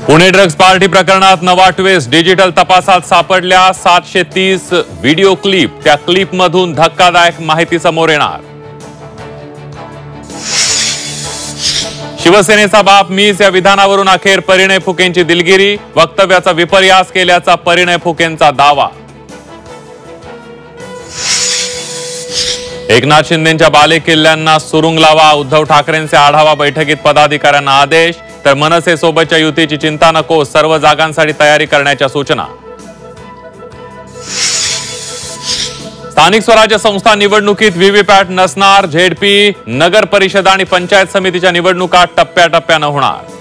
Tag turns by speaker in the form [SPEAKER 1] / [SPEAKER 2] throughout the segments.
[SPEAKER 1] Pune drugs party प्रकरणात नवा twist. Digital तपासात सापडल्या 730 व्हिडिओ क्लिप। त्या क्लिप मधून धक्कादायक माहिती समोर येणार। शिवसेनेचा बाप मीच या विधानावरून अखेर परिणय फुकेंची दिलगिरी। वक्तव्याचा विपर्यास केल्याचा परिणय फुकेंचा दावा। एकनाथ शिंदेंच्या बालेकिल्ल्यांना सुरुंग लावा। उद्धव ठाकरेंचे आढावा बैठकीत पदाधिकाऱ्यांना आदेश। तर मनसे सोबतच्या युतीची चिंता नको, सर्व जागांसाठी तयारी करण्याच्या सूचना। स्थानिक स्वराज्य संस्था निवडणुकीत व्हीव्हीपॅट नसणार। झेडपी, नगर परिषद आणि पंचायत समितीच्या निवडणुका टप्प्याटप्प्यानं होणार।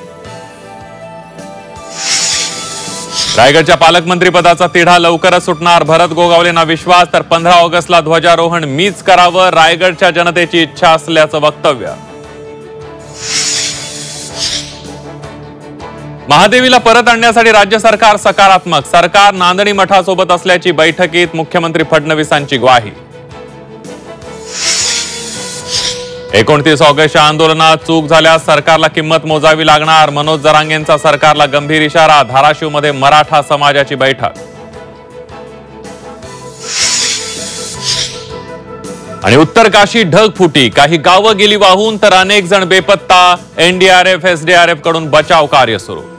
[SPEAKER 1] रायगडच्या पालकमंत्री पदाचा तिढा लवकरच सुटणार। भरत गोगावलेंना विश्वास। तर 15 ऑगस्टला ध्वजारोहण मीच करावं, रायगडच्या जनतेची इच्छा असल्याचं वक्तव्य। महादेवीला परत आणण्यासाठी राज्य सरकार सकारात्मक। सरकार नांदणी मठासोबत असल्याची बैठकीत मुख्यमंत्री फडणवीसांची ग्वाही। 29 ऑगस्टच्या आंदोलनात चूक झाल्यास सरकारला किंमत मोजावी लागणार। मनोज जरांगेंचा सरकारला गंभीर इशारा। धाराशिवमध्ये मराठा समाजाची बैठक। आणि उत्तर काशी ढगफुटी, काही गावं गेली वाहून तर अनेक जण बेपत्ता। एनडीआरएफ, एसडीआरएफ कडून बचाव कार्य सुरू।